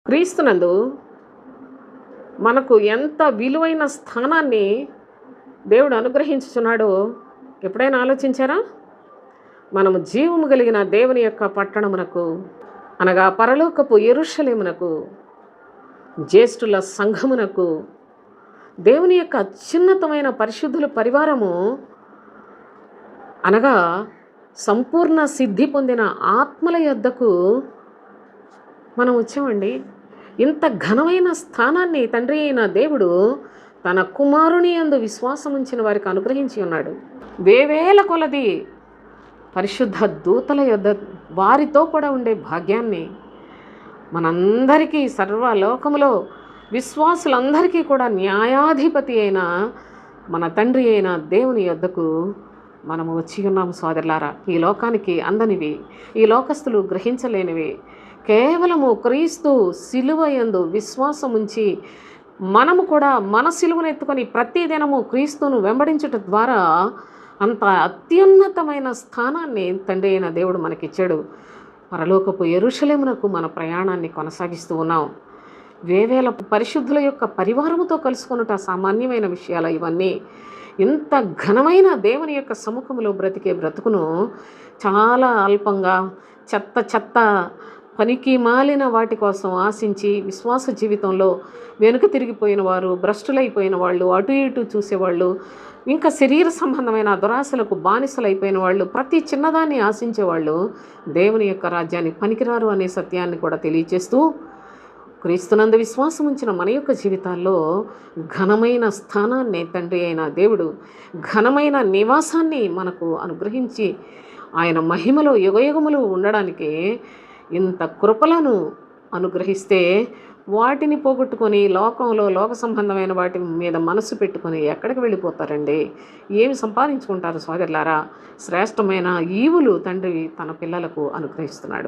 క్రీస్తునందు మనకు ఎంత విలువైన స్థానాన్ని దేవుడు అనుగ్రహించుచున్నాడో ఎప్పుడైనా ఆలోచించారా? మనము జీవము కలిగిన దేవుని యొక్క పట్టణమునకు అనగా పరలోకపు యెరూషలేమునకు, జ్యేష్ఠుల సంఘమునకు, దేవుని యొక్క అత్యున్నతమైన పరిశుద్ధుల పరివారము అనగా సంపూర్ణ సిద్ధి పొందిన ఆత్మల యొద్దకు మనం వచ్చామండి. ఇంత ఘనమైన స్థానాన్ని తండ్రి అయిన దేవుడు తన కుమారుని యందు విశ్వాసం ఉంచిన వారికి అనుగ్రహించి ఉన్నాడు. వేవేల కొలది పరిశుద్ధ దూతల యొద్ద వారితో కూడా ఉండే భాగ్యాన్ని మనందరికీ సర్వలోకములో విశ్వాసులందరికీ కూడా న్యాయాధిపతి అయిన మన తండ్రి అయిన దేవుని యొద్దకు మనము వచ్చి ఉన్నాము సోదరులారా. ఈ లోకానికి అందనివి, ఈ లోకస్తులు గ్రహించలేనివి, కేవలము క్రీస్తు సిలువ యందు విశ్వాసం ఉంచి మనము కూడా మన సిలువను ఎత్తుకొని ప్రతిదినము క్రీస్తును వెంబడించుట ద్వారా అంత అత్యున్నతమైన స్థానాన్ని తండ్రి అయిన దేవుడు మనకిచ్చాడు. పరలోకపు యెరూషలేమునకు మన ప్రయాణాన్ని కొనసాగిస్తూ ఉన్నాం. వేవేల పరిశుద్ధుల యొక్క పరివారముతో కలుసుకొనుట సామాన్యమైన విషయాలు ఇవన్నీ. ఇంత ఘనమైన దేవుని యొక్క సముఖంలో బ్రతికే బ్రతుకును చాలా అల్పంగా చెత్త పనికి మాలిన వాటి కోసం ఆశించి విశ్వాస జీవితంలో వెనుక తిరిగిపోయిన వారు, భ్రష్టులైపోయిన వాళ్ళు, అటు ఇటు చూసేవాళ్ళు, ఇంకా శరీర సంబంధమైన దురాశలకు బానిసలైపోయిన వాళ్ళు, ప్రతి చిన్నదాన్ని ఆశించేవాళ్ళు దేవుని యొక్క రాజ్యానికి పనికిరారు అనే సత్యాన్ని కూడా తెలియచేస్తూ క్రీస్తునందు విశ్వాసం ఉంచిన మన యొక్క జీవితాల్లో ఘనమైన స్థానాన్ని తండ్రి అయిన దేవుడు ఘనమైన నివాసాన్ని మనకు అనుగ్రహించి ఆయన మహిమలో యుగయుగములు ఉండడానికి ఇంత కృపలను అనుగ్రహిస్తే వాటిని పోగొట్టుకొని లోకంలో లోక సంబంధమైన వాటి మీద మనసు పెట్టుకొని ఎక్కడికి వెళ్ళిపోతారండి? ఏమి సంపాదించుకుంటారు సోదరులారా? శ్రేష్టమైన ఈవులు తండ్రి తన పిల్లలకు అనుగ్రహిస్తున్నాడు.